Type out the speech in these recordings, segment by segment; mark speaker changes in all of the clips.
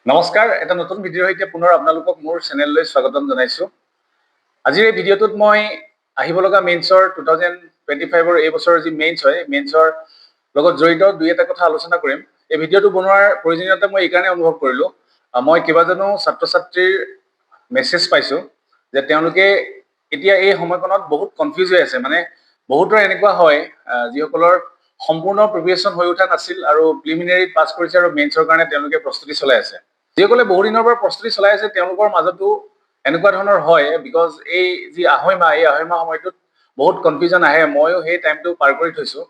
Speaker 1: নমস্কাৰ, এটা নতুন ভিডিঅ'ৰ সৈতে পুনৰ আপোনালোকক মোৰ চেনেললৈ স্বাগতম জনাইছো। আজিৰ এই ভিডিঅ'টোত মই আহিব লগা মেইনছৰ 2025ৰ এই বছৰৰ যি মেইনছ হয়, মেইনছৰ লগত জড়িত দুই এটা কথা আলোচনা কৰিম। এই ভিডিঅ'টো বনোৱাৰ প্ৰয়োজনীয়তা মই এইকাৰণে অনুভৱ কৰিলো, মই কেইবাজনো ছাত্ৰ ছাত্ৰীৰ মেছেজ পাইছো যে তেওঁলোকে এতিয়া এই সময়কণত বহুত কনফিউজ হৈ আছে। মানে বহুতৰ এনেকুৱা হয় যিসকলৰ সম্পূৰ্ণ প্ৰিপাৰেচন হৈ উঠা নাছিল আৰু প্ৰিলিমিনাৰী পাছ কৰিছে আৰু মেইনছৰ কাৰণে তেওঁলোকে প্ৰস্তুতি চলাই আছে। যিসকলে বহু দিনৰ পৰা প্ৰস্তুতি চলাই আছে তেওঁলোকৰ মাজতো এনেকুৱা ধৰণৰ হয়, বিকজ এই যি আঢ়ৈ মাহ সময়টোত বহুত কনফিউজন আহে। ময়ো সেই টাইমটো পাৰ কৰি থৈছো।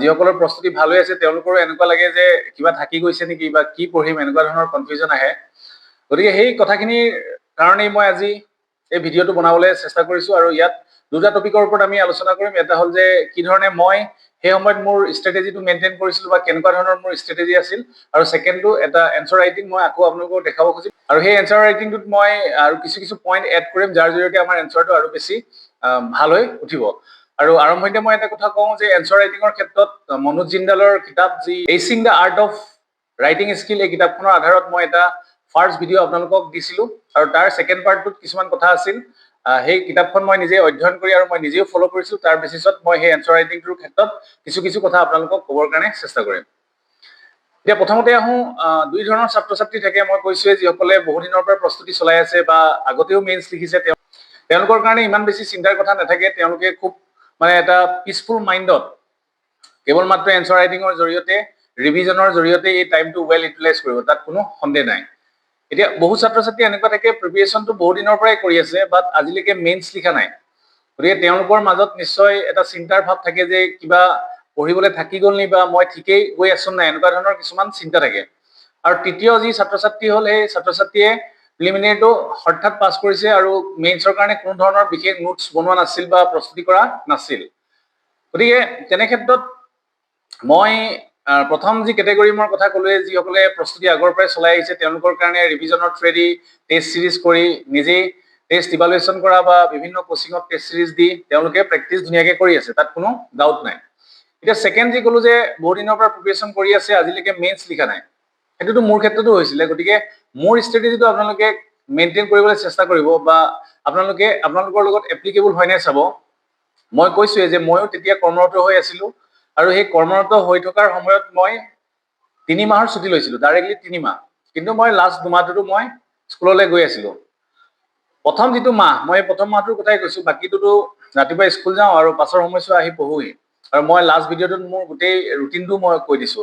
Speaker 1: যিসকলৰ প্ৰস্তুতি ভাল হৈ আছে তেওঁলোকৰো এনেকুৱা লাগে যে কিবা থাকি গৈছে নেকি বা কি পঢ়িম, এনেকুৱা ধৰণৰ কনফিউজন আহে। গতিকে সেই কথাখিনিৰ কাৰণেই মই আজি এই ভিডিঅ'টো বনাবলৈ চেষ্টা কৰিছো আৰু ইয়াত দুটা টপিকৰ ওপৰত আমি আলোচনা কৰিম। এটা হ'ল যে কি ধৰণে মই সেই সময়ত মোৰ ষ্ট্ৰেটেজিটো মেইনটেইন কৰিছিলো বা কেনেকুৱা ধৰণৰ মোৰ ষ্ট্ৰেটেজি আছিল, আৰু ছেকেণ্ডটো এটা এনচাৰ ৰাইটিং মই আকৌ আপোনালোকক দেখাব খুজিম। আৰু সেই এনচাৰ ৰাইটিংটোত মই আৰু কিছু পইণ্ট এড কৰিম যাৰ জৰিয়তে আমাৰ এনচাৰটো আৰু বেছি ভাল হৈ উঠিব। আৰু আৰম্ভণিতে মই এটা কথা কওঁ যে এনচাৰ ৰাইটিঙৰ ক্ষেত্ৰত মনোজ জিন্দালৰ কিতাপ যি acing the art of writing skill, এই কিতাপখনৰ আধাৰত মই এটা ফাৰ্ষ্ট ভিডিঅ' আপোনালোকক দিছিলো আৰু তাৰ ছেকেণ্ড পাৰ্টটোত কিছুমান কথা আছিল। সেই কিতাপখন মই নিজে অধ্যয়ন কৰি আৰু মই নিজেও ফ'ল' কৰিছো। তাৰ বেচিছত মই সেই এনচাৰ ৰাইটিংটোৰ ক্ষেত্ৰত কিছু কথা আপোনালোকক ক'বৰ কাৰণে চেষ্টা কৰিম। এতিয়া প্ৰথমতে আহোঁ, দুই ধৰণৰ ছাত্ৰ ছাত্ৰী থাকে। মই কৈছোৱে যিসকলে বহু দিনৰ পৰা প্ৰস্তুতি চলাই আছে বা আগতেও মেইনছ লিখিছে, তেওঁলোকৰ কাৰণে ইমান বেছি চিন্তাৰ কথা নাথাকে। তেওঁলোকে খুব মানে এটা পিচফুল মাইণ্ডত কেৱল মাত্ৰ এনচাৰ ৰাইটিঙৰ জৰিয়তে, ৰিভিজনৰ জৰিয়তে এই টাইমটো ৱেল ইউটিলাইজ কৰিব, তাত কোনো সন্দেহ নাই। এতিয়া বহু ছাত্ৰ ছাত্ৰী এনেকুৱা থাকে প্ৰিপাৰেচনটো বহু দিনৰ পৰাই কৰি আছে, বাট আজিলৈকে মেইনছ লিখা নাই। গতিকে তেওঁলোকৰ মাজত নিশ্চয় এটা চিন্তাৰ ভাৱ থাকে যে কিবা পঢ়িবলৈ থাকি গ'ল নি, বা মই ঠিকেই গৈ আছো নাই, এনেকুৱা ধৰণৰ কিছুমান চিন্তা থাকে। আৰু তৃতীয় যি ছাত্ৰ ছাত্ৰী হ'ল, সেই ছাত্ৰ ছাত্ৰীয়ে প্ৰিলিমিনাৰীটো হঠাৎ পাছ কৰিছে আৰু মেইনছৰ কাৰণে কোনো ধৰণৰ বিশেষ নোটছ বনোৱা নাছিল বা প্ৰস্তুতি কৰা নাছিল। গতিকে তেনে ক্ষেত্ৰত মই প্ৰথম যি কেটেগৰী মই কথা ক'লোৱে, যিসকলে প্ৰস্তুতি আগৰ পৰাই চলাই আহিছে তেওঁলোকৰ কাৰণে ৰিভিজনৰ থ্ৰুৱেদি টেষ্ট চিৰিজ কৰি, নিজেই টেষ্ট ইভালুৱেশ্যন কৰা বা বিভিন্ন কোচিঙত টেষ্ট চিৰিজ দি তেওঁলোকে প্ৰেক্টিচ ধুনীয়াকৈ কৰি আছে, তাত কোনো ডাউট নাই। এতিয়া ছেকেণ্ড যি ক'লো যে বহু দিনৰ পৰা প্ৰিপাৰেচন কৰি আছে, আজিলৈকে মেইনছ লিখা নাই, সেইটোতো মোৰ ক্ষেত্ৰতো হৈছিলে। গতিকে মোৰ ষ্ট্ৰেটেজিটো আপোনালোকে মেইনটেইন কৰিবলৈ চেষ্টা কৰিব বা আপোনালোকৰ লগত এপ্লিকেবল হয় নাই চাব। মই কৈছোৱে যে ময়ো তেতিয়া কৰ্মৰত হৈ আছিলো আৰু সেই কৰ্মৰত হৈ থকাৰ সময়ত মই 3 মাহৰ ছুটি লৈছিলো, ডাইৰেক্টলি 3 মাহ। কিন্তু মই লাষ্ট 2 মাহটোতো মই স্কুললৈ গৈ আছিলো। প্ৰথম যিটো মাহ, মই প্ৰথম মাহটোৰ কথাই কৈছো, বাকীটোতো ৰাতিপুৱা স্কুল যাওঁ আৰু পাছৰ সময়ছোৱা আহি পঢ়োহি। আৰু মই লাষ্ট ভিডিঅ'টোত মোৰ গোটেই ৰুটিনটো মই কৈ দিছো।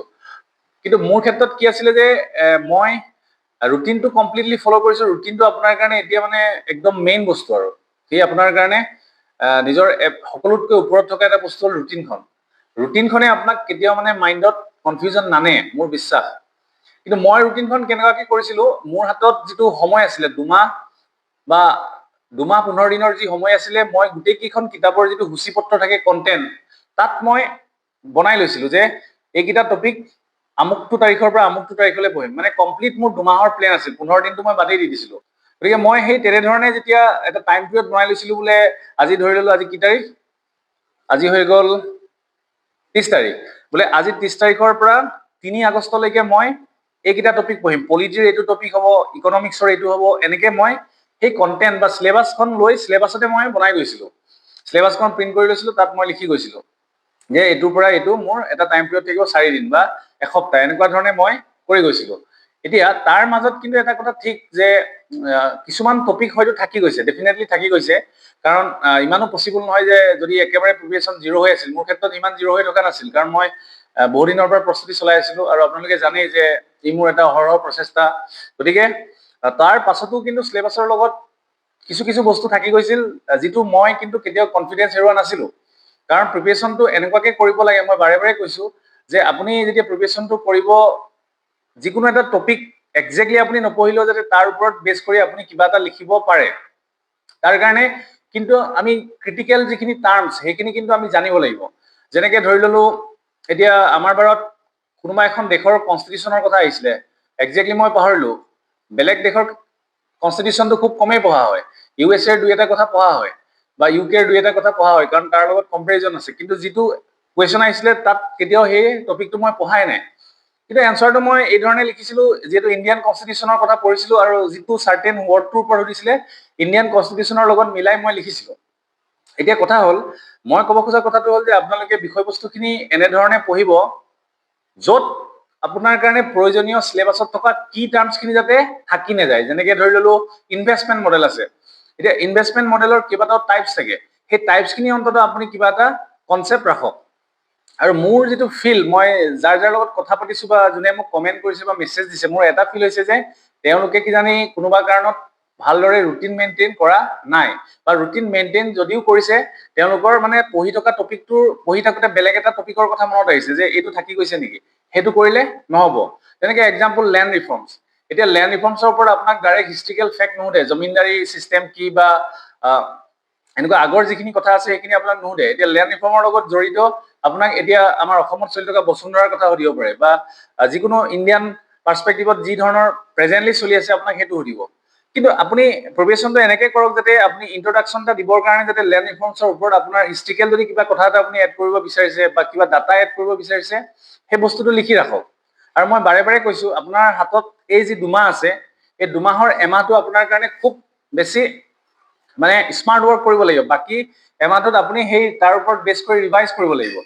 Speaker 1: কিন্তু মোৰ ক্ষেত্ৰত কি আছিলে যে মই ৰুটিনটো কমপ্লিটলি ফ'ল' কৰিছো। ৰুটিনটো আপোনাৰ কাৰণে এতিয়া মানে একদম মেইন বস্তু, আৰু সেই আপোনাৰ কাৰণে নিজৰ সকলোতকৈ ওপৰত থকা এটা বস্তু হ'ল ৰুটিনখন। ৰুটিনখনে আপোনাক কেতিয়াও মানে মাইণ্ডত কনফিউজন নানে, মোৰ বিশ্বাস। কিন্তু মই ৰুটিনখন কেনেকুৱাকৈ কৰিছিলো, মোৰ হাতত যিটো সময় আছিলে 2 মাহ বা 2 মাহ 15 দিনৰ যি সময় আছিলে, মই গোটেইকেইখন কিতাপৰ যিটো সূচীপত্ৰ থাকে, কণ্টেণ্ট, তাত মই বনাই লৈছিলো যে এইকেইটা টপিক আমুকটো তাৰিখৰ পৰা আমুকটো তাৰিখলৈ পঢ়িম। মানে কমপ্লিট মোৰ 2 মাহৰ প্লেন আছিল, 15 দিনটো মই বাদেই দি দিছিলো। গতিকে মই সেই তেনেধৰণে যেতিয়া এটা টাইম পিৰিয়ড বনাই লৈছিলো, বোলে আজি ধৰি ললো আজি কি তাৰিখ, আজি হৈ গ'ল 30 তাৰিখ, বোলে আজি 30 তাৰিখৰ পৰা 3 আগষ্টলৈকে মই এইকেইটা টপিক পঢ়িম। পলিটিৰ এইটো টপিক হ'ব, ইকনমিক্সৰ এইটো হ'ব, এনেকে মই সেই কণ্টেণ্ট বা চিলেবাছখন লৈ চিলেবাছতে মই বনাই গৈছিলো। চিলেবাছখন প্ৰিণ্ট কৰি লৈছিলো, তাত মই লিখি গৈছিলো যে এইটোৰ পৰা এইটো মোৰ এটা টাইম পিৰিয়ড থাকিব 4 দিন বা এসপ্তাহ, এনেকুৱা ধৰণে মই কৰি গৈছিলো। এতিয়া তাৰ মাজত কিন্তু এটা কথা ঠিক যে কিছুমান টপিক হয়তো থাকি গৈছে, ডেফিনেটলি থাকি গৈছে। কাৰণ ইমানো পচিবল নহয় যে যদি একেবাৰে প্ৰিপাৰেচন জিৰ' হৈ আছিল। মোৰ ক্ষেত্ৰত ইমান জিৰ' হৈ থকা নাছিল, কাৰণ মই বহু দিনৰ পৰা প্ৰস্তুতি চলাই আছিলো আৰু আপোনালোকে জানেই যে ই মোৰ এটা অহৰহ প্ৰচেষ্টা। গতিকে তাৰ পাছতো কিন্তু চিলেবাছৰ লগত কিছু বস্তু থাকি গৈছিল, যিটো মই কিন্তু কেতিয়াও কনফিডেঞ্চ হেৰুওৱা নাছিলো। কাৰণ প্ৰিপাৰেচনটো এনেকুৱাকে কৰিব লাগে, মই বাৰে বাৰে কৈছো যে আপুনি যেতিয়া প্ৰিপাৰেচনটো কৰিব, যিকোনো এটা টপিক একজেক্টলি আপুনি নপঢ়িলেও যাতে তাৰ ওপৰত বেছ কৰি আপুনি কিবা এটা লিখিব পাৰে। তাৰ কাৰণে কিন্তু আমি ক্ৰিটিকেল যিখিনি টাৰ্মছ, সেইখিনি কিন্তু আমি জানিব লাগিব। যেনেকে ধৰি ললো, এতিয়া আমাৰ বাৰত কোনোবা এখন দেশৰ কনষ্টিটিউশ্যনৰ কথা আহিছিলে, একজেক্টলি মই পাহৰিলো। বেলেগ দেশৰ কনষ্টিটিউশ্যনটো খুব কমেই পঢ়া হয়, USA দুই এটা কথা পঢ়া হয় বা UK দুই এটা কথা পঢ়া হয়, কাৰণ তাৰ লগত কম্পেৰিজন আছে। কিন্তু যিটো কুৱেশ্যন আহিছিলে তাত কেতিয়াও সেই টপিকটো মই পঢ়াই নাই। কিন্তু এনচাৰটো মই এই ধৰণে লিখিছিলো, যেহেতু ইণ্ডিয়ান কনষ্টিটিউশ্যনৰ কথা পঢ়িছিলো আৰু যিটো চাৰ্টেন ৱৰ্ডটোৰ ওপৰত সুধিছিলে ইণ্ডিয়ান কনষ্টিটিউশ্যনৰ লগত মিলাই মই লিখিছিলো। এতিয়া কথা হ'ল, মই ক'ব খোজা কথাটো হ'ল যে আপোনালোকে বিষয়বস্তুখিনি এনেধৰণে পঢ়িব য'ত আপোনাৰ কাৰণে প্ৰয়োজনীয় চিলেবাছত থকা কি টাৰ্মছখিনি যাতে থাকি নাযায়। যেনেকে ধৰি ললো ইনভেষ্টমেণ্ট মডেল আছে, এতিয়া ইনভেষ্টমেণ্ট মডেলৰ কেইবাটাও টাইপছ থাকে, সেই টাইপছখিনি অন্ততঃ আপুনি কিবা এটা কনচেপ্ট ৰাখক। আৰু মোৰ যিটো ফিল, মই যাৰ যাৰ লগত কথা পাতিছো বা যোনে মোক কমেণ্ট কৰিছে বা মেছেজ দিছে, মোৰ এটা ফিল হৈছে যে তেওঁলোকে কিজানি কোনোবা কাৰণত ভালদৰে ৰুটিন মেইনটেইন কৰা নাই, বা ৰুটিন মেইনটেইন যদিও কৰিছে তেওঁলোকৰ মানে পঢ়ি থকা টপিকটোৰ পঢ়ি থাকোঁতে বেলেগ এটা টপিকৰ কথা মনত আহিছে যে এইটো থাকি গৈছে নেকি, সেইটো কৰিলে নহ'ব। যেনেকে এক্সাম্পল লেণ্ড ৰিফৰ্মছ, এতিয়া লেণ্ড ৰিফৰ্মছৰ ওপৰত আপোনাক ডাইৰেক্ট হিষ্ট্ৰিকেল ফেক্ট নুসুধে, জমিনদাৰী চিষ্টেম কি বা এনেকুৱা আগৰ যিখিনি কথা আছে সেইখিনি আপোনাক নুসুধে। এতিয়া লেণ্ড ৰিফৰ্মৰ লগত জড়িত আপোনাক এতিয়া আমাৰ অসমত চলি থকা বসুন্ধৰাৰ কথা সুধিব পাৰে, বা যিকোনো ইণ্ডিয়ান পাৰ্চপেক্টিভত যি ধৰণৰ প্ৰেজেণ্টলি চলি আছে আপোনাক সেইটো সুধিব। কিন্তু আপুনি প্ৰিপেৰেশ্যনটো এনেকে কৰক যাতে আপুনি ইন্ট্ৰডাকশ্যন এটা দিবৰ কাৰণে যাতে লেণ্ড ৰিফৰ্মছৰ ওপৰত আপোনাৰ হিষ্ট্ৰিকেল যদি কিবা কথা এটা আপুনি এড কৰিব বিচাৰিছে বা কিবা ডাটা এড কৰিব বিচাৰিছে সেই বস্তুটো লিখি ৰাখক। আৰু মই বাৰে বাৰে কৈছো, আপোনাৰ হাতত এই যি 2 মাহ আছে, এই 2 মাহৰ এমাহটো আপোনাৰ কাৰণে খুব বেছি মানে স্মাৰ্ট ৱৰ্ক কৰিব লাগিব। বাকী এমাহটোত আপুনি সেই তাৰ ওপৰত বেছ কৰি ৰিভাইজ কৰিব লাগিব।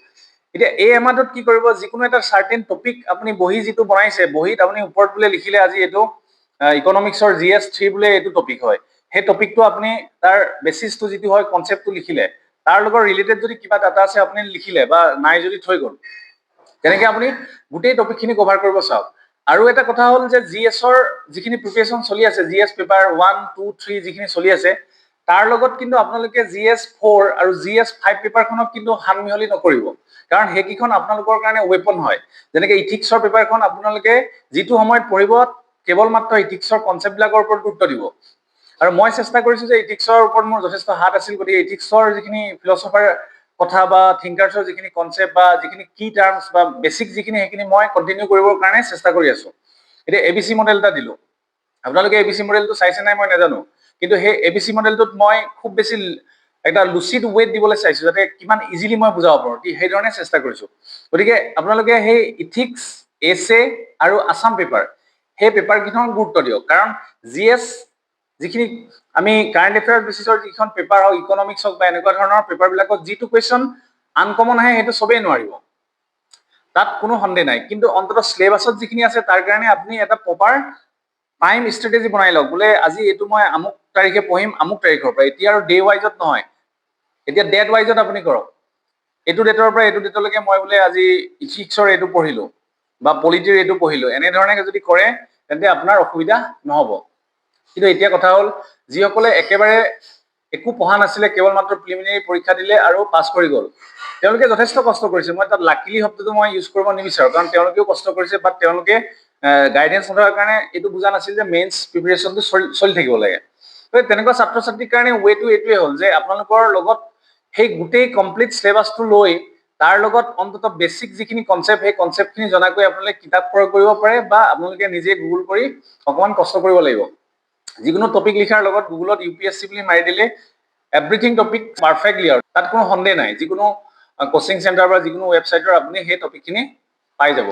Speaker 1: এতিয়া এই এমাহটোত কি কৰিব, যিকোনো এটা চাৰ্টেন টপিক আপুনি বহি যিটো বনাইছে, বহিত আপুনি ওপৰত বোলে লিখিলে আজি এইটো ইকনমিক্সৰ GS3 বোলে এইটো টপিক হয়, সেই টপিকটো আপুনি তাৰ বেচিছটো যিটো হয় কনচেপ্টটো লিখিলে, তাৰ লগত ৰিলেটেড যদি কিবা ডাটা আছে আপুনি লিখিলে, বা নাই যদি থৈ গ'ল, তেনেকে আপুনি গোটেই টপিকখিনি কভাৰ কৰিব চাওক। আৰু এটা কথা হ'ল যে GS-ৰ যিখিনি প্ৰিপেৰেশ্যন চলি আছে, GS পেপাৰ 1, 2, 3 যিখিনি চলি আছে, তাৰ লগত কিন্তু আপোনালোকে GS4 আৰু GS5 পেপাৰখনক কিন্তু সানমিহলি নকৰিব, কাৰণ সেইকেইখন আপোনালোকৰ কাৰণে ৱেপন হয়। যেনেকে ইথিক্সৰ পেপাৰখন আপোনালোকে যিটো সময়ত পঢ়িব কেৱল মাত্ৰ ইথিক্সৰ কনচেপ্টবিলাকৰ ওপৰত গুৰুত্ব দিব। আৰু মই চেষ্টা কৰিছো যে ইথিক্সৰ ওপৰত মোৰ যথেষ্ট হাত আছিল, গতিকে ইথিক্সৰ যিখিনি ফিলচফাৰ কথা বা থিংকাৰ্ছৰ যিখিনি কনচেপ্ট বা যিখিনি কি টাৰ্মছ বা বেছিক যিখিনি, সেইখিনি মই কণ্টিনিউ কৰিবৰ কাৰণে চেষ্টা কৰি আছো। এতিয়া ABC মডেল এটা দিলো, আপোনালোকে ABC মডেলটো চাইছে নাই মই নাজানো, কিন্তু সেই ABC মডেলটোত মই খুব বেছি এটা লুচিড ৱেট দিবলৈ চাইছো, যাতে কিমান ইজিলি মই বুজাব পাৰো, সেইধৰণে চেষ্টা কৰিছো। গতিকে আপোনালোকে সেই ইথিক্স, এছে আৰু আছাম পেপাৰ, সেই পেপাৰকেইখন গুৰুত্ব দিয়ক। কাৰণ GS যিখিনি আমি কাৰেণ্ট এফেয়াৰ্ছ বেচিছৰ যিখন পেপাৰ হওক, ইকনমিক্স হওক বা এনেকুৱা ধৰণৰ পেপাৰবিলাকত যিটো কুৱেশ্যন আনকমন আহে সেইটো চবেই নোৱাৰিব, তাত কোনো সন্দেহ নাই। কিন্তু অন্ততঃ চিলেবাছত যিখিনি আছে তাৰ কাৰণে আপুনি এটা প্ৰপাৰ টাইম ষ্ট্ৰেটেজি বনাই লওক, বোলে আজি এইটো মই আমুক তাৰিখে পঢ়িম, আমুক তাৰিখৰ পৰা। এতিয়া আৰু ডে ৱাইজত নহয়, এতিয়া ডেট ৱাইজত আপুনি কৰক, এইটো ডেটৰ পৰা এইটো ডেটলৈকে মই বোলে আজি ইথিক্সৰ এইটো পঢ়িলো বা পলিটিৰ এইটো পঢ়িলো, এনেধৰণে যদি কৰে তেন্তে আপোনাৰ অসুবিধা নহ'ব। কিন্তু এতিয়া কথা হ'ল, যিসকলে একেবাৰে একো পঢ়া নাছিলে, কেৱল মাত্ৰ প্ৰিলিমিনাৰী পৰীক্ষা দিলে আৰু পাছ কৰি গ'ল, তেওঁলোকে যথেষ্ট কষ্ট কৰিছে। মই তাত লাকিলি শব্দটো মই ইউজ কৰিব নিবিচাৰো, কাৰণ তেওঁলোকেও কষ্ট কৰিছে, বাট তেওঁলোকে গাইডেঞ্চ নথকাৰ কাৰণে এইটো বুজা নাছিল যে মেইনছ প্ৰিপেৰেশ্যনটো চলি থাকিব লাগে। তেনেকুৱা ছাত্ৰ ছাত্ৰীৰ কাৰণে ৱেটো এইটোৱে হ'ল যে আপোনালোকৰ লগত সেই গোটেই কমপ্লিট চিলেবাছটো লৈ তাৰ লগত অন্ততঃ বেছিক যিখিনি কনচেপ্ট, সেই কনচেপ্টখিনি জনাকৈ আপোনালোকে কিতাপ প্ৰয়োগ কৰিব পাৰে, বা আপোনালোকে নিজে গুগল কৰি অকণমান কষ্ট কৰিব লাগিব। যিকোনো টপিক লিখাৰ লগত গুগলত UPSC বুলি মাৰি দিলে এভৰিথিং টপিক পাৰফেক্টলি, আৰু তাত কোনো সন্দেহ নাই। যিকোনো কোচিং চেণ্টাৰ বা যিকোনো ৱেবছাইটৰ আপুনি সেই টপিকখিনি পাই যাব।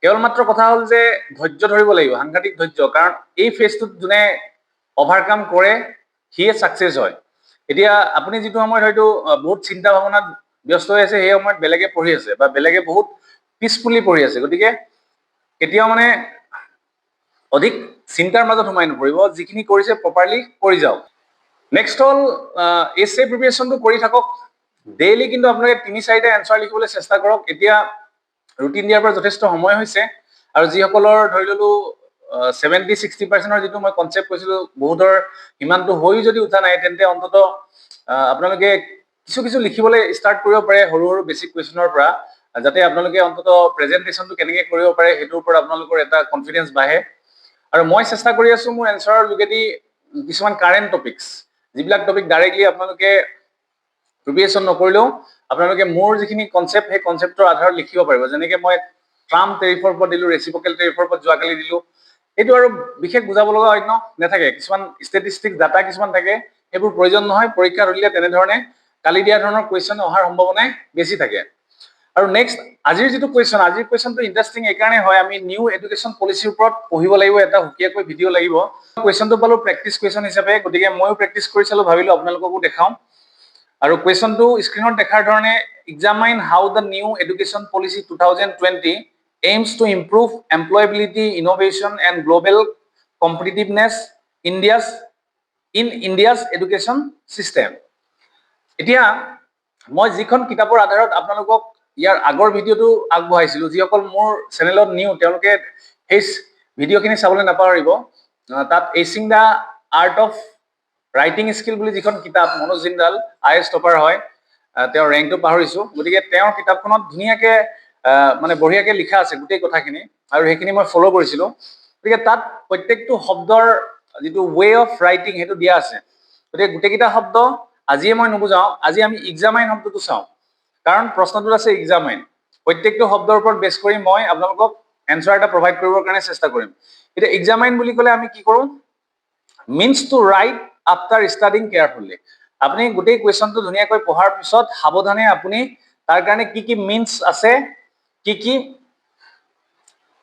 Speaker 1: কেৱল মাত্ৰ কথা হ'ল যে ধৈৰ্য ধৰিব লাগিব, সাংঘাতিক ধৈৰ্য, কাৰণ এই ফেজটোত যোনে অভাৰকাম কৰে সিয়ে ছাকচেছ হয়। এতিয়া আপুনি যিটো সময়ত হয়তো বহুত চিন্তা ভাৱনাত ব্যস্ত হৈ আছে, সেই সময়ত বেলেগে পঢ়ি আছে বা বেলেগে বহুত পিচফুলি পঢ়ি আছে। গতিকে কেতিয়াও মানে অধিক চিন্তাৰ মাজত সোমাই নপৰিব, যিখিনি কৰিছে প্ৰপাৰলি কৰি যাওক। নেক্সট হ'ল এছে প্ৰিপেৰেশ্যনটো কৰি থাকক ডেইলি, কিন্তু আপোনালোকে 3-4টা এনচাৰ লিখিবলৈ চেষ্টা কৰক। এতিয়া ৰুটিন দিয়াৰ পৰা যথেষ্ট সময় হৈছে, আৰু যিসকলৰ ধৰি ললো 70-60% যিটো মই কনচেপ্ট কৈছিলো, বহুতৰ সিমানটো হৈ যদি উঠা নাই, তেন্তে অন্ততঃ আপোনালোকে কিছু কিছু লিখিবলৈ ষ্টাৰ্ট কৰিব পাৰে সৰু সৰু বেছিক কুৱেশ্যনৰ পৰা, যাতে আপোনালোকে অন্ততঃ প্ৰেজেণ্টেশ্যনটো কেনেকৈ কৰিব পাৰে সেইটোৰ ওপৰত আপোনালোকৰ এটা কনফিডেঞ্চ বাঢ়ে। আৰু মই চেষ্টা কৰি আছো মোৰ এনচাৰৰ যোগেদি কিছুমান কাৰেণ্ট টপিকছ, যিবিলাক টপিক ডাইৰেক্টলি আপোনালোকে প্ৰিপেৰেশ্যন নকৰিলেও আপোনালোকে মোৰ যিখিনি কনচেপ্ট, সেই কনচেপ্টৰ আধাৰত লিখিব পাৰিব। যেনেকে মই ট্ৰাম্প টেৰিফৰ ওপৰত দিলো, ৰেচিপ্ৰকেল টেৰিফৰ ওপৰত যোৱাকালি দিলো। এইটো আৰু বিশেষ বুজাব লগা অন্য নাথাকে, কিছুমান ষ্টেটিষ্টিক ডাটা কিছুমান থাকে, সেইবোৰ প্ৰয়োজন নহয়। পৰীক্ষা ধৰিলে তেনেধৰণে কালি দিয়া ধৰণৰ কুৱেশ্যন অহাৰ সম্ভাৱনাই বেছি থাকে। আৰু নেক্সট আজিৰ যিটো কুৱেশ্যন, আজিৰ কুৱেশ্যনটো ইণ্টাৰেষ্টিং এইকাৰণে হয়, আমি নিউ এডুকেশ্যন পলিচিৰ ওপৰত পঢ়িব লাগিব, এটা সুকীয়াকৈ ভিডিঅ' লাগিব। কুৱেশ্যনটো পালো প্ৰেক্টিচ কুৱেশ্যন হিচাপে, গতিকে ময়ো প্ৰেক্টিচ কৰি চালো, ভাবিলো আপোনালোককো দেখাওঁ। আৰু কুৱেশ্যনটো স্ক্ৰীনত দেখাৰ ধৰণে, examine how the new education policy 2020 aims to improve employability, innovation and global competitiveness in India's education system. এতিয়া মই যিখন কিতাপৰ আধাৰত আপোনালোকক ইয়াৰ আগৰ ভিডিঅ'টো আগবঢ়াইছিলো, যিসকল মোৰ চেনেলত নিউ তেওঁলোকে সেই ভিডিঅ'খিনি চাবলৈ নাপাহৰিব। তাত etching the art of writing skill বুলি যিখন কিতাপ, মনোজ জিন্দাল IAS টপাৰ হয়, তেওঁৰ ৰেংকটো পাহৰিছো, গতিকে তেওঁৰ কিতাপখনত ধুনীয়াকে মানে বঢ়িয়াকে লিখা আছে গোটেই কথাখিনি, আৰু সেইখিনি মই ফ'ল' কৰিছিলো। গতিকে তাত প্ৰত্যেকটো শব্দৰ যিটো ৱে অফ ৰাইটিং সেইটো দিয়া আছে। গতিকে গোটেইকেইটা শব্দ আজিয়ে মই নুবুজাওঁ, আজি আমি এক্সামাইন শব্দটো চাওঁ, কাৰণ প্ৰশ্নটোত আছে এক্সামাইন। প্ৰত্যেকটো শব্দৰ ওপৰত বেছ কৰি মই আপোনালোকক এনচাৰ এটা প্ৰভাইড কৰিবৰ কাৰণে চেষ্টা কৰিম। এতিয়া এক্সামাইন বুলি ক'লে আমি কি কৰোঁ, means to write after studying carefully. আপুনি গোটেই কুৱেশ্যনটো ধুনীয়াকৈ পঢ়াৰ পিছত সাৱধানে আপুনি তাৰ কাৰণে কি কি মিনছ আছে, কি কি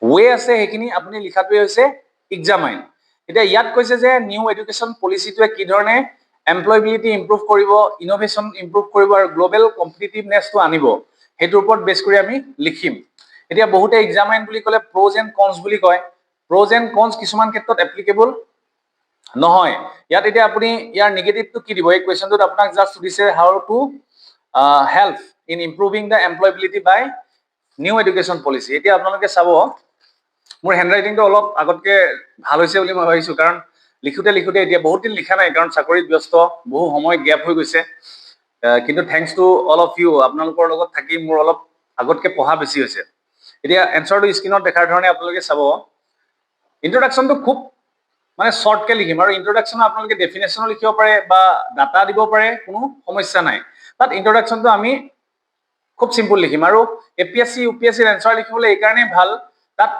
Speaker 1: ৱে আছে, সেইখিনি আপুনি লিখাটোৱে হৈছে এক্সামাইন। এতিয়া ইয়াত কৈছে যে নিউ এডুকেশ্যন পলিচিটোৱে কি ধৰণে এমপ্লয়বিলিটি ইম্প্ৰুভ কৰিব, ইনোভেশ্যন ইম্প্ৰুভ কৰিব আৰু গ্ল'বেল কম্পিটিটিভনেছটো আনিব, সেইটোৰ ওপৰত বেছ কৰি আমি লিখিম। এতিয়া বহুতে এক্সামাইন বুলি ক'লে প্ৰ'জ এণ্ড কনছ বুলি কয়। প্ৰ'জ এণ্ড কনছ কিছুমান ক্ষেত্ৰত এপ্লিকেবল নহয়। ইয়াত এতিয়া আপুনি ইয়াৰ নিগেটিভটো কি দিব, এই কুৱেশ্যনটোত আপোনাক জাষ্ট সুধিছে how to help in improving the employability by new education policy. এতিয়া আপোনালোকে চাব, মোৰ হেণ্ডৰাইটিংটো অলপ আগতকে ভাল হৈছে বুলি মই ভাবিছোঁ, কাৰণ লিখোতে এতিয়া বহুত দিন লিখা নাই, কাৰণ চাকৰিত ব্যস্ত, বহু সময় গেপ হৈ গৈছে। কিন্তু thanks to all of you, আপোনালোকৰ লগত থাকি মোৰ অলপ আগতকে পঢ়া বেছি হৈছে। এতিয়া এনচাৰটো স্ক্ৰীনত দেখাৰ ধৰণে আপোনালোকে চাব, ইন্ট্ৰডাকশ্যনটো খুব মানে শ্বৰ্টকে লিখিম, আৰু ইন্ট্ৰডাকশ্যন আপোনালোকে ডেফিনেশ্যনো লিখিব পাৰে বা ডাটা দিব পাৰে, কোনো সমস্যা নাই। তাত ইন্ট্ৰডাকশ্যনটো আমি খুব চিম্পুল লিখিম। আৰু APSC UPSCৰ এনচাৰ লিখিবলৈ এইকাৰণেই ভাল, তাত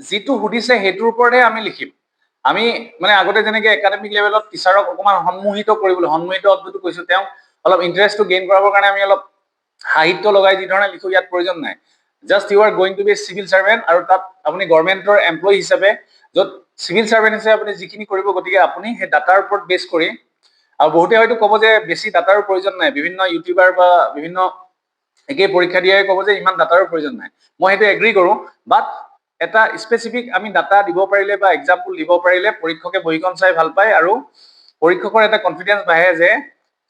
Speaker 1: যিটো সুধিছে সেইটোৰ ওপৰতহে আমি লিখিম। আমি মানে আগতে যেনেকে একাডেমিক লেভেলত টিচাৰক অকণমান সন্মোহিত কৰিবলৈ, সন্মোহিত শব্দটো কৈছো, তেওঁক অলপ ইণ্টাৰেষ্টটো গেইন কৰাবৰ কাৰণে আমি অলপ সাহিত্য লগাই যি ধৰণে লিখো, ইয়াত প্ৰয়োজন নাই। Just you are going to be civil servant, আৰু তাত আপুনি গভৰ্ণমেণ্টৰ এমপ্লয়ী হিচাপে, য'ত চিভিল চাৰ্ভেণ্ট হিচাপে আপুনি যিখিনি কৰিব, গতিকে আপুনি সেই ডাটাৰ ওপৰত বেছ কৰি, আৰু বহুতে হয়তো ক'ব যে বেছি ডাটাৰো প্ৰয়োজন নাই, বিভিন্ন ইউটিউবাৰ বা বিভিন্ন একেই পৰীক্ষা দিয়াই ক'ব যে ইমান ডাটাৰো প্ৰয়োজন নাই। মই সেইটো এগ্ৰী কৰোঁ, বাট এটা স্পেচিফিক আমি ডাটা দিব পাৰিলে বা এক্সাম্পল দিব পাৰিলে পৰীক্ষকে বহীখন চাই ভাল পায়, আৰু পৰীক্ষকৰ এটা কনফিডেন্স বাঢ়ে যে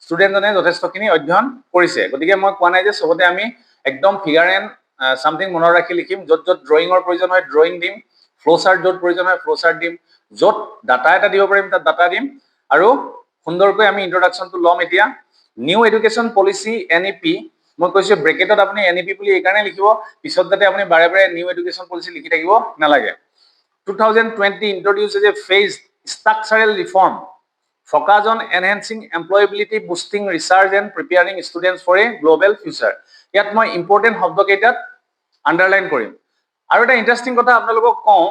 Speaker 1: ষ্টুডেণ্টজনে যথেষ্টখিনি অধ্যয়ন কৰিছে। গতিকে মই কোৱা নাই যে চবতে আমি একদম ফিগাৰ এণ্ড চামথিং মনত ৰাখি লিখিম, য'ত য'ত ড্ৰয়িঙৰ প্ৰয়োজন হয় ড্ৰয়িং দিম, ফ্ল' চাৰ্ট য'ত প্ৰয়োজন হয় ফ্ল' চাৰ্ট দিম, য'ত ডাটা এটা দিব পাৰিম তাত ডাটা দিম, আৰু সুন্দৰকৈ আমি ইন্ট্ৰডাকশ্যনটো ল'ম। এতিয়া নিউ এডুকেশ্যন পলিচি NEP, মই কৈছো ব্ৰেকেটত আপুনি NEP বুলি এইকাৰণে লিখিব, পিছত যাতে আপুনি বাৰে বাৰে নিউ এডুকেশ্যন পলিচি লিখি থাকিব নালাগে। 2020 introduces a phased structural reform focus on enhancing employability, boosting research and preparing students for a global future. ইয়াত মই ইম্পৰ্টেণ্ট শব্দকেইটাত আণ্ডাৰলাইন কৰিম। আৰু এটা ইণ্টাৰেষ্টিং কথা আপোনালোকক কওঁ,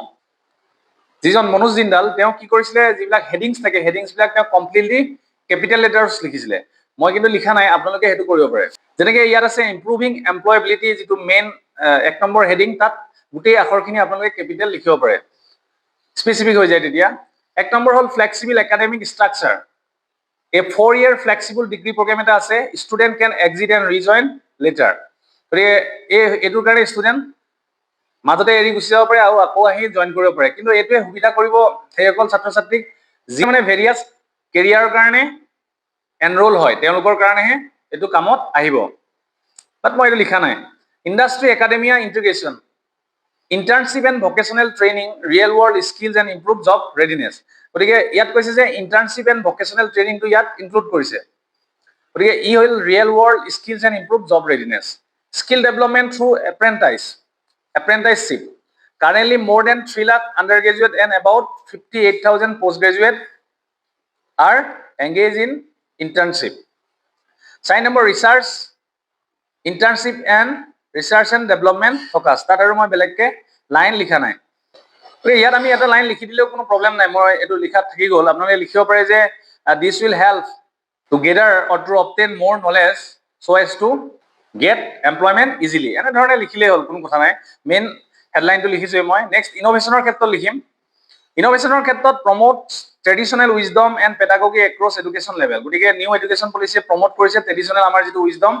Speaker 1: যিজন মনোজ জিন্দাল তেওঁ কি কৰিছিলে, যিবিলাক হেডিংছ থাকে হেডিংছবিলাক তেওঁ কমপ্লিটলি কেপিটেল লেটাৰ্ছ লিখিছিলে। মই কিন্তু লিখা নাই, আপোনালোকে সেইটো কৰিব পাৰে। যেনেকে ইয়াত আছে ইম্প্ৰুভিং এমপ্লয়বিলিটি, যিটো মেইন 1 নম্বৰ হেডিং, তাত গোটেই আখৰখিনি আপোনালোকে কেপিটেল লিখিব পাৰে, স্পেচিফিক হৈ যায় তেতিয়া। 1 নম্বৰ হ'ল ফ্লেক্সিবল একাডেমিক ষ্ট্ৰাকচাৰ, এই 4-year ফ্লেক্সিবল ডিগ্ৰী প্ৰগ্ৰেম এটা আছে, student can exit and rejoin later. গতিকে এইটোৰ কাৰণে ষ্টুডেণ্ট মাজতে এৰি গুচি যাব পাৰে আৰু আকৌ আহি জইন কৰিব পাৰে, কিন্তু এইটোৱে সুবিধা কৰিব সেইসকল ছাত্ৰ ছাত্ৰীক যি মানে ভেৰিয়াছ কেৰিয়াৰৰ কাৰণে এনৰোল হয়, তেওঁলোকৰ কাৰণেহে এইটো কামত আহিব। বাট মই এইটো লিখা নাই। Industry academia integration, internship and vocational training, real world skills and improve job readiness. গতিকে ইয়াত কৈছে যে ইণ্টাৰ্ণশ্বিপ এণ্ড ভকেশ্যনেল ট্ৰেইনিংটো ইয়াত ইনক্লুড কৰিছে, গতিকে ই হ'ল real world skills and improve job readiness. Skill development through apprenticeship. Currently, more than 3 lakh undergraduate and about 58,000 postgraduate are engaged in internship. Sign number research, internship and research and development focus. তাত আৰু মই বেলেগকে line লিখা নাই। ইয়াত আমি এটা line লিখি দিলেও কোনো প্ৰব্লেম নাই, মই এইটো লিখাত থাকি গ'ল। আপোনালোকে লিখিব পাৰে যে this will help to gather or to obtain more knowledge so as to get employment easily, এনেধৰণে লিখিলেই হ'ল, কোনো কথা নাই। মেইন হেডলাইনটো লিখিছোৱে মই। নেক্সট ইন'ভেশ্যনৰ ক্ষেত্ৰত লিখিম। ইন'ভেশ্যনৰ ক্ষেত্ৰত promote traditional wisdom and pedagogy across education level. গতিকে নিউ এডুকেশ্যন পলিচিয়ে প্ৰমোট কৰিছে ট্ৰেডিশ্যনেল আমাৰ যিটো wisdom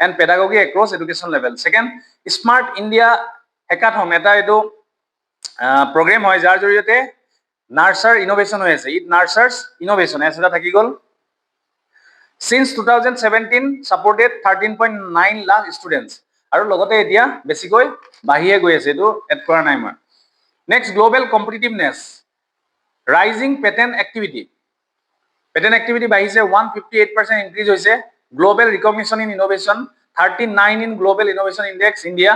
Speaker 1: and pedagogy across education level. Second, smart India hackathon, এটা এইটো প্ৰগ্ৰেম হয় যাৰ জৰিয়তে নাৰ্চাৰ ইন'ভেশ্যন হৈ আছে। ইট নাৰ্চাৰ্ছ ইন'ভেশ্যন, এছ এটা থাকি গ'ল। Since 2017 supported 13.9 lakh students, আৰু লগতে এতিয়া বেছিকৈ বাঢ়িয়ে গৈ আছে, এইটো এড কৰা নাই মই। Next, global competitiveness, rising patent activity. Patent activity বাঢ়িছে, 158% ইনক্ৰিজ হৈছে। Global recognition in innovation, 39 in global innovation index India.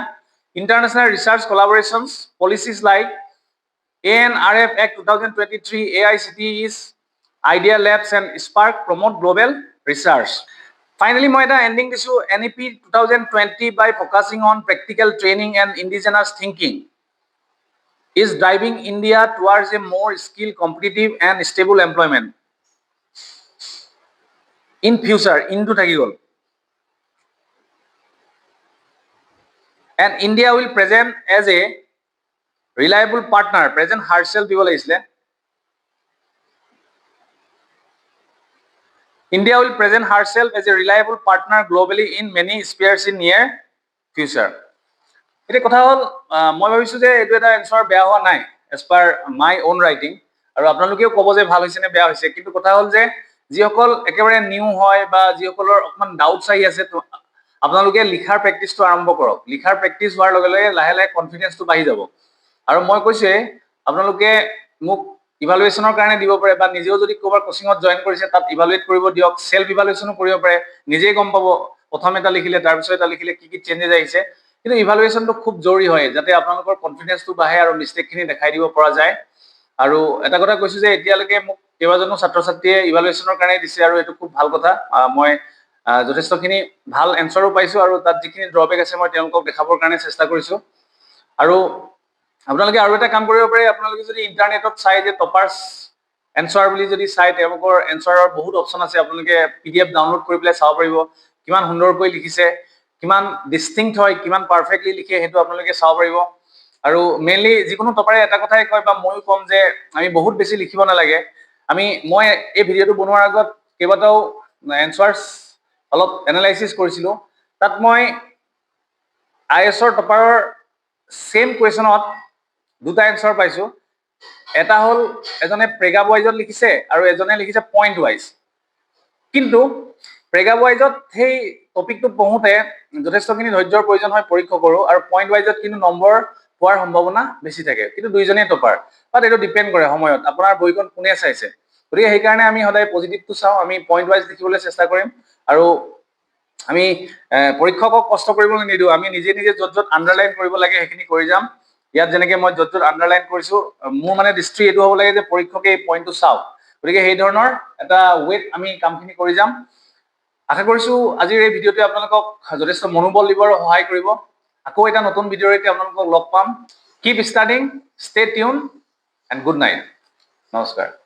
Speaker 1: International research collaborations, policies like ANRF Act 2023, AICTE's Idea Labs and Spark promote global research. Finally, মই এটা ending দিছোঁ, NEP 2020 by focusing on practical training and indigenous thinking is driving India towards a more skilled, competitive and stable employment in future. Into থাকি গ'ল। And India will present as a reliable partner, present herself দিব লাগিছিলে। India will present herself as a reliable partner globally in many spheres in near future. এতিয়া কথা হ'ল, মই ভাবিছোঁ যে এইটো এটা এনচাৰ বেয়া হোৱা নাই as per my own writing, আৰু আপোনালোকেও ক'ব যে ভাল হৈছে নে বেয়া হৈছে। কিন্তু কথা হ'ল যে যিসকল একেবাৰে নিউ হয় বা যিসকলৰ অকণমান ডাউটছ আহি আছে, আপোনালোকে লিখাৰ প্ৰেক্টিছটো আৰম্ভ কৰক। লিখাৰ প্ৰেক্টিছ হোৱাৰ লগে লগে লাহে লাহে কনফিডেন্সটো বাঢ়ি যাব। আৰু মই কৈছোৱে, আপোনালোকে মোক ইভালুৱেশ্যনৰ কাৰণে দিব পাৰে, বা নিজেও যদি ক'ৰবাৰ কোচিঙত জইন কৰিছে তাত ইভালুৱেট কৰিব দিয়ক, চেল্ফ ইভালুৱেশ্যনো কৰিব পাৰে। নিজেই গম পাব প্ৰথম এটা লিখিলে তাৰপিছত এটা লিখিলে কি কি চেঞ্জেছ আহিছে। কিন্তু ইভালুৱেশ্যনটো খুব জৰুৰী হয়, যাতে আপোনালোকৰ কনফিডেন্সটো বাঢ়ে আৰু মিষ্টেকখিনি দেখাই দিব পৰা যায়। আৰু এটা কথা কৈছোঁ যে এতিয়ালৈকে মোক কেইবাজনো ছাত্ৰ ছাত্ৰীয়ে ইভালুৱেশ্যনৰ কাৰণে দিছে, আৰু এইটো খুব ভাল কথা। মই যথেষ্টখিনি ভাল এনচাৰো পাইছোঁ, আৰু তাত যিখিনি ড্ৰবেক আছে মই তেওঁলোকক দেখাবৰ কাৰণে চেষ্টা কৰিছোঁ। আৰু আপোনালোকে আৰু এটা কাম কৰিব পাৰে, আপোনালোকে যদি ইণ্টাৰনেটত চাই যে টপাৰ্ছ এনচাৰ বুলি যদি চাই, তেওঁলোকৰ এনচাৰৰ বহুত অপশ্যন আছে। আপোনালোকে PDF ডাউনলোড কৰি পেলাই চাব পাৰিব, কিমান সুন্দৰকৈ লিখিছে, কিমান ডিষ্টিংক্ট হয়, কিমান পাৰফেক্টলি লিখে, সেইটো আপোনালোকে চাব পাৰিব। আৰু মেইনলি যিকোনো টপাৰে এটা কথাই কয়, বা ময়ো ক'ম যে আমি বহুত বেছি লিখিব নালাগে। মই এই ভিডিঅ'টো বনোৱাৰ আগত কেইবাটাও এনচাৰ্ছ অলপ এনালাইচিছ কৰিছিলোঁ। তাত মই IASৰ টপাৰৰ ছেইম কুৱেশ্যনত দুটা এনচাৰ পাইছোঁ। এটা হ'ল এজনে প্ৰেগাব ৱাইজত লিখিছে আৰু এজনে লিখিছে পইণ্ট ৱাইজ। কিন্তু প্ৰেগাব ৱাইজত সেই টপিকটো পঢ়োঁতে যথেষ্টখিনি ধৈৰ্যৰ প্ৰয়োজন হয় পৰীক্ষকৰো, আৰু পইণ্ট ৱাইজত কিন্তু নম্বৰ পোৱাৰ সম্ভাৱনা বেছি থাকে। কিন্তু দুইজনেই টপাৰ, বাট এইটো ডিপেণ্ড কৰে সময়ত আপোনাৰ বহিখন কোনে চাইছে। গতিকে সেইকাৰণে আমি সদায় পজিটিভটো চাওঁ, আমি পইণ্ট ৱাইজ লিখিবলৈ চেষ্টা কৰিম। আৰু আমি পৰীক্ষকক কষ্ট কৰিবলৈ নিদিওঁ, আমি নিজে নিজে য'ত য'ত আণ্ডাৰলাইন কৰিব লাগে সেইখিনি কৰি যাম। ইয়াত যেনেকৈ মই য'ত য'ত আণ্ডাৰলাইন কৰিছোঁ, মোৰ মানে দৃষ্টি এইটো হ'ব লাগে যে পৰীক্ষকে এই পইণ্টটো চাওক। গতিকে সেই ধৰণৰ এটা ৱেত আমি কামখিনি কৰি যাম। আশা কৰিছোঁ আজিৰ এই ভিডিঅ'টোৱে আপোনালোকক যথেষ্ট মনোবল দিবৰ সহায় কৰিব। আকৌ এটা নতুন ভিডিঅ'ৰ সৈতে আপোনালোকক লগ পাম। Keep studying, stay tune and good night. নমস্কাৰ।